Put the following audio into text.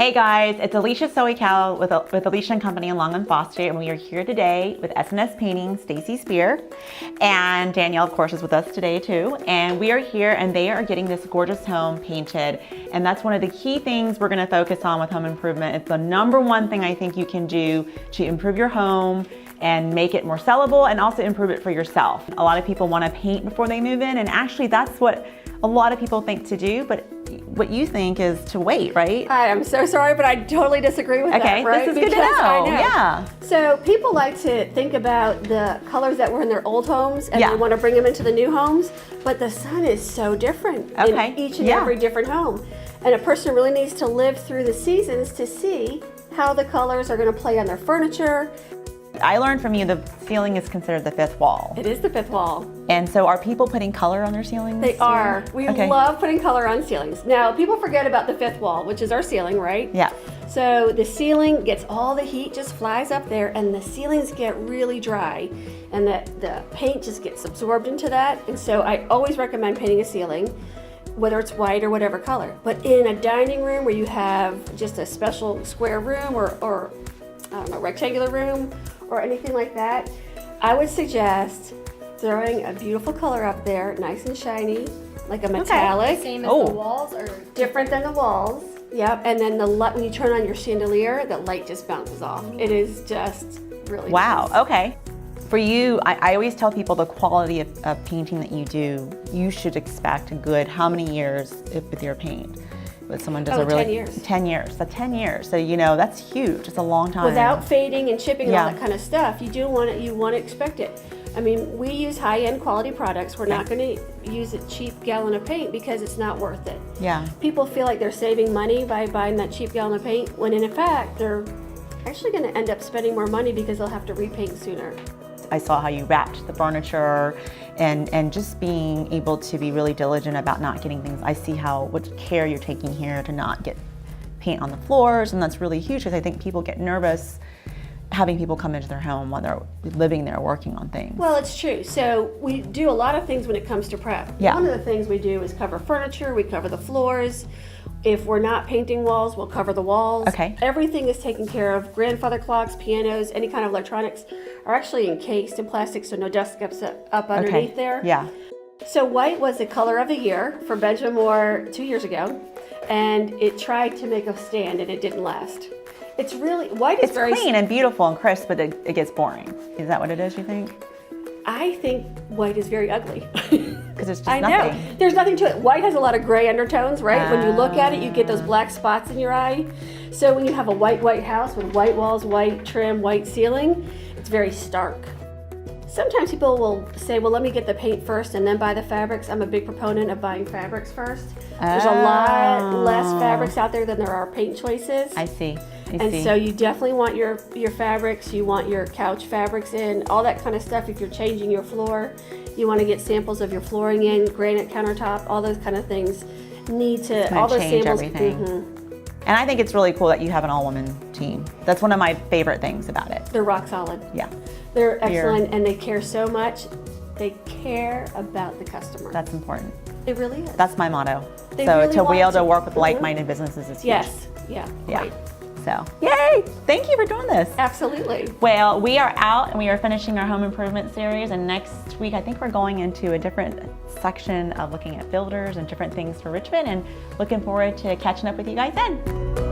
Hey guys, it's Alicia SoCal with Alicia & Company in Long and Foster, and we are here today with S&S Painting, Stacey Spear, and Danielle, of course, is with us today too. And we are here and they are getting this gorgeous home painted. And that's one of the key things we're gonna focus on with home improvement. It's the #1 thing I think you can do to improve your home and make it more sellable and also improve it for yourself. A lot of people wanna paint before they move in, and actually that's what a lot of people think to do, but what you think is to wait, right? I am so sorry, but I totally disagree with that, right? Okay, this is good to know. Yeah. So people like to think about the colors that were in their old homes and they want to bring them into the new homes, but the sun is so different in each and every different home. And a person really needs to live through the seasons to see how the colors are going to play on their furniture. I learned from you the ceiling is considered the 5th wall. It is the 5th wall. And so are people putting color on their ceilings? They are. We love putting color on ceilings. Now, people forget about the 5th wall, which is our ceiling, right? Yeah. So the ceiling gets all the heat, just flies up there, and the ceilings get really dry. And the paint just gets absorbed into that. And so I always recommend painting a ceiling, whether it's white or whatever color. But in a dining room where you have just a special square room or I don't know, rectangular room, or anything like that, I would suggest throwing a beautiful color up there, nice and shiny, like a metallic. Same as the walls, or different than the walls. Yep, and then the light, when you turn on your chandelier, the light just bounces off. It is just really wow, nice. Okay. For you, I always tell people the quality of painting that you do, you should expect a good how many years with your paint? But someone does 10 years. 10 years. So 10 years. So you know that's huge. It's a long time. Without fading and chipping and all that kind of stuff, you want to expect it. I mean, we use high-end quality products. We're not going to use a cheap gallon of paint because it's not worth it. Yeah. People feel like they're saving money by buying that cheap gallon of paint, when in fact they're actually going to end up spending more money because they'll have to repaint sooner. I saw how you wrapped the furniture and just being able to be really diligent about not getting things. I see what care you're taking here to not get paint on the floors, and that's really huge because I think people get nervous having people come into their home while they're living there working on things. Well, it's true. So we do a lot of things when it comes to prep. Yeah. One of the things we do is cover furniture, we cover the floors. If we're not painting walls, we'll cover the walls. Okay. Everything is taken care of. Grandfather clocks, pianos, any kind of electronics are actually encased in plastic, so no dust gets up underneath there. Yeah. So white was the color of the year for Benjamin Moore 2 years ago, and it tried to make a stand and it didn't last. It's really, white is very clean and beautiful and crisp, but it gets boring. Is that what it is, you think? I think white is very ugly. Because it's just I nothing. know. There's nothing to it. White has a lot of gray undertones, right? When you look at it, you get those black spots in your eye. So when you have a white house with white walls, white trim, white ceiling, it's very stark. Sometimes people will say, well, let me get the paint first and then buy the fabrics. I'm a big proponent of buying fabrics first. There's a lot less fabrics out there than there are paint choices. I see. So you definitely want your fabrics, you want your couch fabrics in, all that kind of stuff. If you're changing your floor, you want to get samples of your flooring in, granite countertop, all those kind of things need to, all those change samples. Everything. And I think it's really cool that you have an all-woman team. That's one of my favorite things about it. They're rock solid. Yeah. They're excellent and they care so much. They care about the customer. That's important. It really is. That's my motto. They so really to be able want to work with like-minded businesses is huge. Yes. Yeah. Right. So, yay! Thank you for doing this. Absolutely. Well, we are out and we are finishing our home improvement series, and next week I think we're going into a different section of looking at builders and different things for Richmond, and looking forward to catching up with you guys then.